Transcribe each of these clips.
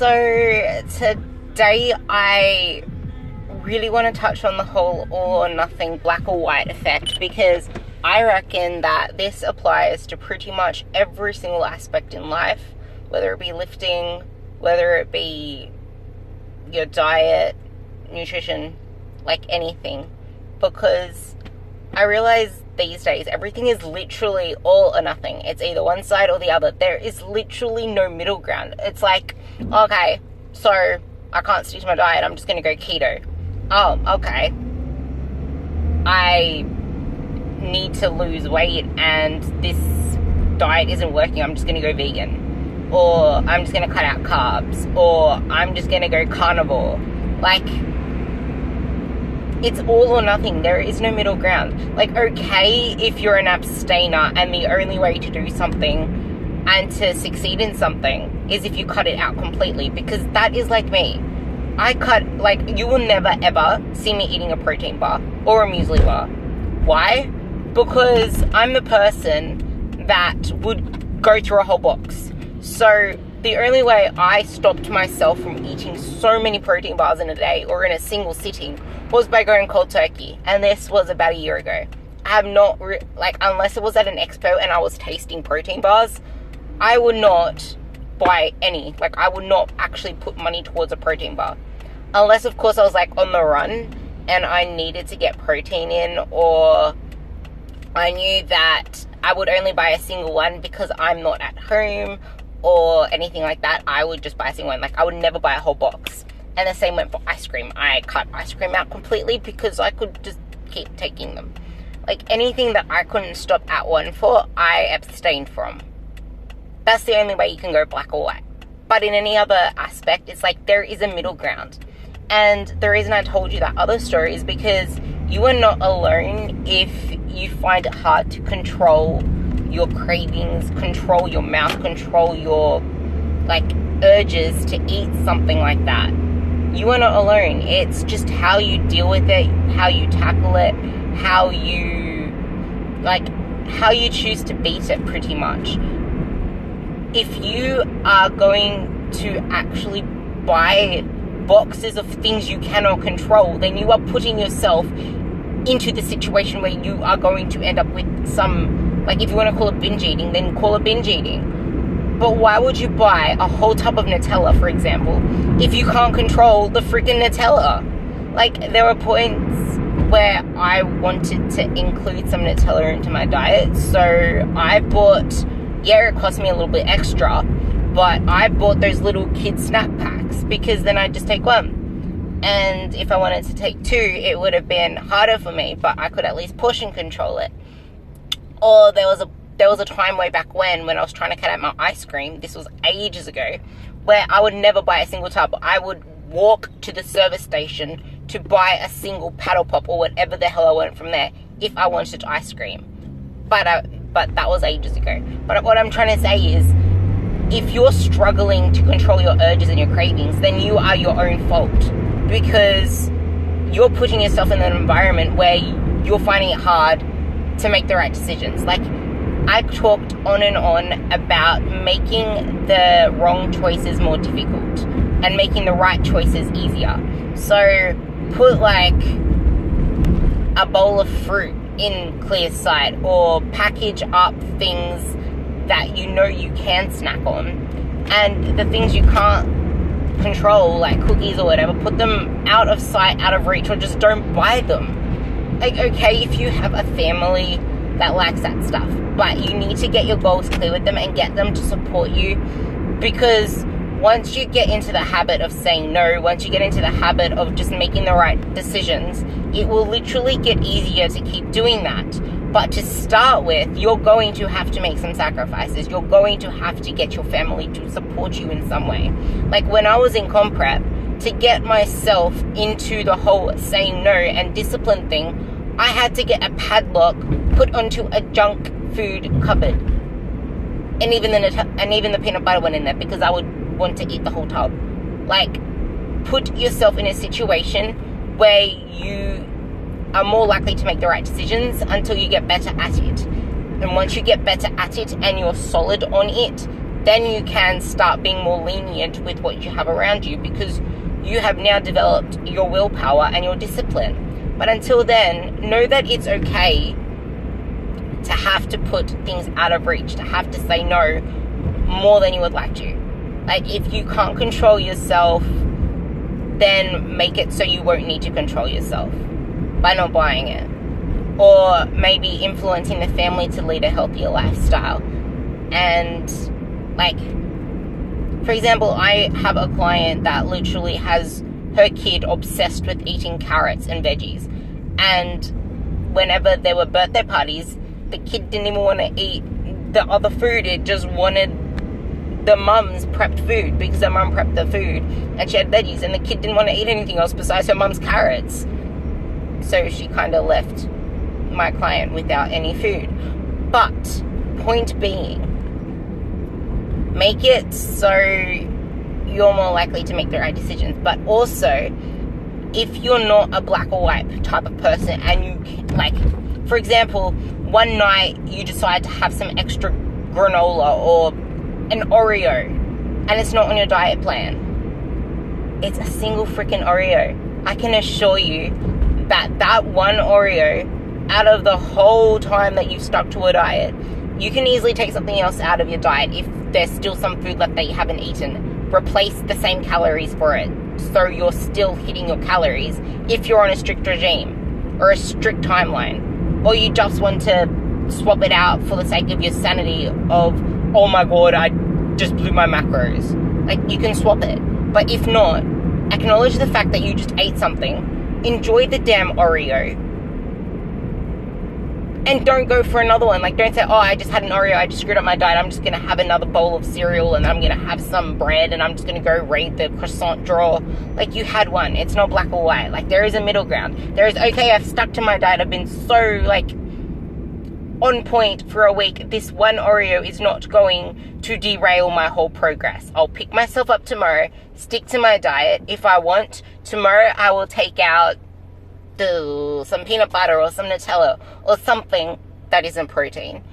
So today I really want to touch on the whole all or nothing, black or white effect, because I reckon that this applies to pretty much every single aspect in life, whether it be lifting, whether it be your diet, nutrition, like anything. Because I realize these days everything is literally all or nothing. It's either one side or the other. There is literally no middle ground. It's like, okay, so I can't stick to my diet, I'm just going to go keto. Oh, okay. I need to lose weight and this diet isn't working, I'm just going to go vegan. Or I'm just going to cut out carbs. Or I'm just going to go carnivore. Like, it's all or nothing. There is no middle ground. Like, okay, if you're an abstainer and the only way to do something and to succeed in something is if you cut it out completely, because that is like me. You will never ever see me eating a protein bar or a muesli bar. Why? Because I'm the person that would go through a whole box. So the only way I stopped myself from eating so many protein bars in a day or in a single sitting was by going cold turkey. And this was about a year ago. I have not, unless it was at an expo and I was tasting protein bars, I would not buy any. I would not actually put money towards a protein bar. Unless, of course, I was, on the run and I needed to get protein in, or I knew that I would only buy a single one because I'm not at home or anything like that. I would just buy a single one. I would never buy a whole box. And the same went for ice cream. I cut ice cream out completely because I could just keep taking them. Anything that I couldn't stop at one for, I abstained from. That's the only way you can go black or white. But in any other aspect, it's there is a middle ground. And the reason I told you that other story is because you are not alone if you find it hard to control your cravings, control your mouth, control your, urges to eat something like that. You are not alone. It's just how you deal with it, how you tackle it, how you choose to beat it, pretty much. If you are going to actually buy boxes of things you cannot control, then you are putting yourself into the situation where you are going to end up with some, if you want to call it binge eating, then call it binge eating. But why would you buy a whole tub of Nutella, for example, if you can't control the freaking Nutella? There were points where I wanted to include some Nutella into my diet, so I bought, it cost me a little bit extra, but I bought those little kid snack packs because then I'd just take one. And if I wanted to take two, it would have been harder for me, but I could at least portion control it. Or there was a time way back when I was trying to cut out my ice cream, this was ages ago, where I would never buy a single tub. I would walk to the service station to buy a single paddle pop or whatever the hell I wanted from there if I wanted ice cream. But that was ages ago. But what I'm trying to say is, if you're struggling to control your urges and your cravings, then you are your own fault, because you're putting yourself in an environment where you're finding it hard to make the right decisions. I talked on and on about making the wrong choices more difficult and making the right choices easier. So put a bowl of fruit in clear sight, or package up things that you know you can snack on, and the things you can't control, like cookies or whatever, put them out of sight, out of reach, or just don't buy them. Okay, if you have a family that likes that stuff, but you need to get your goals clear with them and get them to support you, because once you get into the habit of saying no, once you get into the habit of just making the right decisions, it will literally get easier to keep doing that. But to start with, you're going to have to make some sacrifices. You're going to have to get your family to support you in some way. When I was in comp prep, to get myself into the whole saying no and discipline thing, I had to get a padlock put onto a junk food cupboard. And even the peanut butter went in there because I would want to eat the whole tub. Put yourself in a situation where you are more likely to make the right decisions until you get better at it. And once you get better at it and you're solid on it, then you can start being more lenient with what you have around you, because you have now developed your willpower and your discipline. But until then, know that it's okay to have to put things out of reach, to have to say no more than you would like to. Like, if you can't control yourself, then make it so you won't need to control yourself by not buying it. Or maybe influencing the family to lead a healthier lifestyle. And, like, for example, I have a client that literally has her kid obsessed with eating carrots and veggies. And whenever there were birthday parties, the kid didn't even want to eat the other food. It just wanted the mum's prepped food, because the mum prepped the food and she had veggies, and the kid didn't want to eat anything else besides her mum's carrots. So she kind of left my client without any food. But point being, make it so you're more likely to make the right decisions. But also, if you're not a black or white type of person, and you, like, for example, one night you decide to have some extra granola or an Oreo, and it's not on your diet plan. It's a single freaking Oreo. I can assure you that that one Oreo, out of the whole time that you've stuck to a diet, you can easily take something else out of your diet if there's still some food left that you haven't eaten. Replace the same calories for it, so you're still hitting your calories if you're on a strict regime or a strict timeline. Or you just want to swap it out for the sake of your sanity of, oh my god, I just blew my macros. Like, you can swap it. But if not, acknowledge the fact that you just ate something, enjoy the damn Oreo, and don't go for another one. Like, don't say, oh, I just had an Oreo, I just screwed up my diet, I'm just going to have another bowl of cereal, and I'm going to have some bread, and I'm just going to go raid the croissant drawer. Like, you had one. It's not black or white. Like, there is a middle ground. There is, okay, I've stuck to my diet, I've been so, like, on point for a week. This one Oreo is not going to derail my whole progress. I'll pick myself up tomorrow, stick to my diet. If I want, tomorrow I will take out some peanut butter or some Nutella or something that isn't protein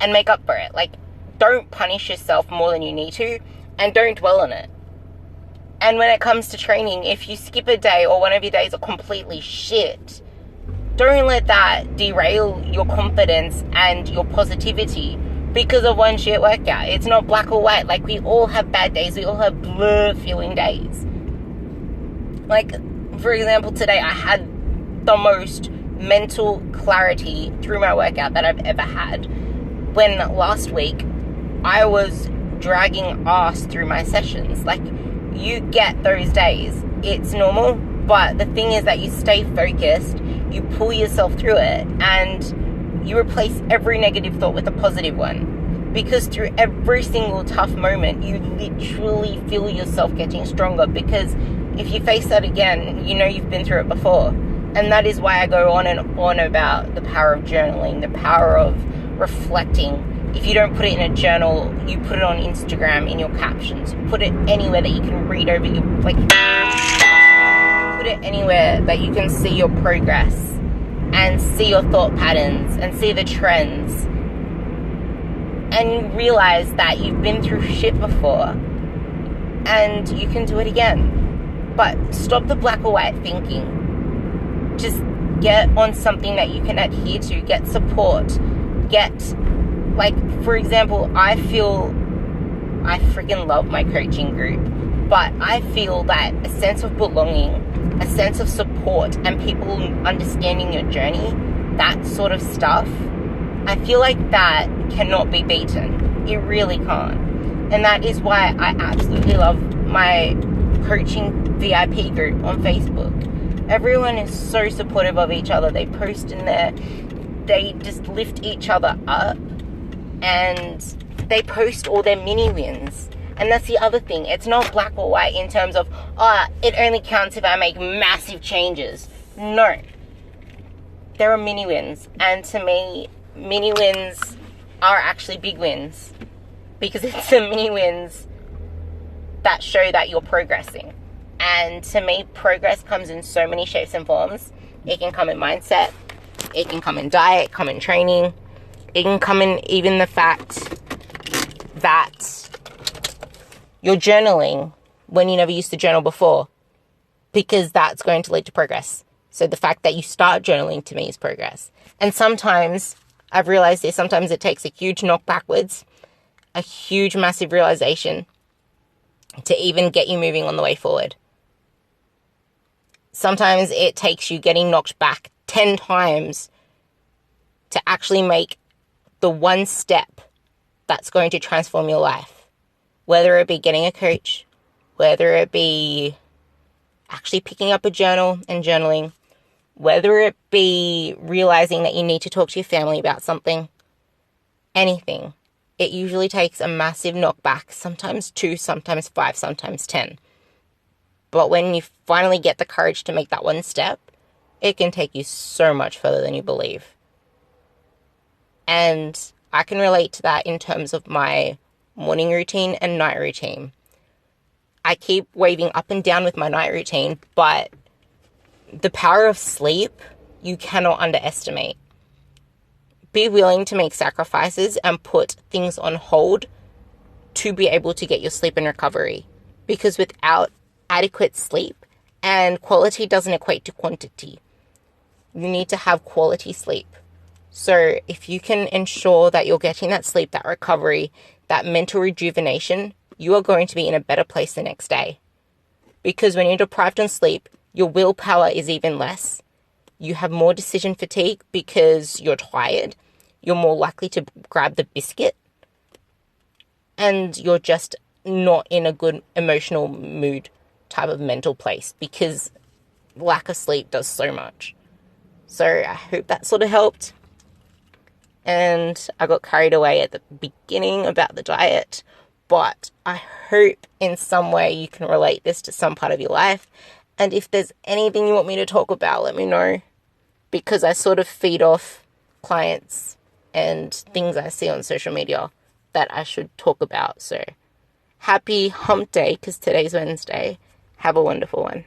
and make up for it. Like, don't punish yourself more than you need to, and don't dwell on it. And when it comes to training, if you skip a day or one of your days are completely shit, don't let that derail your confidence and your positivity because of one shit workout. It's not black or white. Like, we all have bad days. We all have blur feeling days. Like, for example, today I had the most mental clarity through my workout that I've ever had, when last week I was dragging ass through my sessions. Like, you get those days. It's normal, but the thing is that you stay focused, you pull yourself through it, and you replace every negative thought with a positive one. Because through every single tough moment, you literally feel yourself getting stronger, because if you face that again, you know you've been through it before. And that is why I go on and on about the power of journaling, the power of reflecting. If you don't put it in a journal, you put it on Instagram in your captions. Put it anywhere that you can read over your, like, put it anywhere that you can see your progress and see your thought patterns and see the trends. And you realize that you've been through shit before and you can do it again. But stop the black or white thinking. Just get on something that you can adhere to. Get support. Get, like, for example, I freaking love my coaching group, but I feel that a sense of belonging, a sense of support, and people understanding your journey, that sort of stuff, I feel like that cannot be beaten. It really can't. And that is why I absolutely love my coaching VIP group on Facebook. Everyone is so supportive of each other. They post in there. They just lift each other up. And they post all their mini wins. And that's the other thing. It's not black or white in terms of, it only counts if I make massive changes. No. There are mini wins. And to me, mini wins are actually big wins. Because it's the mini wins that show that you're progressing. And to me, progress comes in so many shapes and forms. It can come in mindset. It can come in diet, come in training. It can come in even the fact that You're journaling when you never used to journal before, because that's going to lead to progress. So the fact that you start journaling to me is progress. And sometimes, I've realized this, sometimes it takes a huge knock backwards, a huge massive realization to even get you moving on the way forward. Sometimes it takes you getting knocked back 10 times to actually make the one step that's going to transform your life. Whether it be getting a coach, whether it be actually picking up a journal and journaling, whether it be realizing that you need to talk to your family about something, anything. It usually takes a massive knockback, sometimes 2, sometimes 5, sometimes 10. But when you finally get the courage to make that one step, it can take you so much further than you believe. And I can relate to that in terms of my morning routine and night routine. I keep waving up and down with my night routine, but the power of sleep, you cannot underestimate. Be willing to make sacrifices and put things on hold to be able to get your sleep and recovery. Because without adequate sleep, and quality doesn't equate to quantity, you need to have quality sleep. So if you can ensure that you're getting that sleep, that recovery, that mental rejuvenation, you are going to be in a better place the next day. Because when you're deprived on sleep, your willpower is even less. You have more decision fatigue because you're tired. You're more likely to grab the biscuit. And you're just not in a good emotional mood type of mental place, because lack of sleep does so much. So I hope that sort of helped. And I got carried away at the beginning about the diet, but I hope in some way you can relate this to some part of your life. And if there's anything you want me to talk about, let me know, because I sort of feed off clients and things I see on social media that I should talk about. So happy hump day, because today's Wednesday. Have a wonderful one.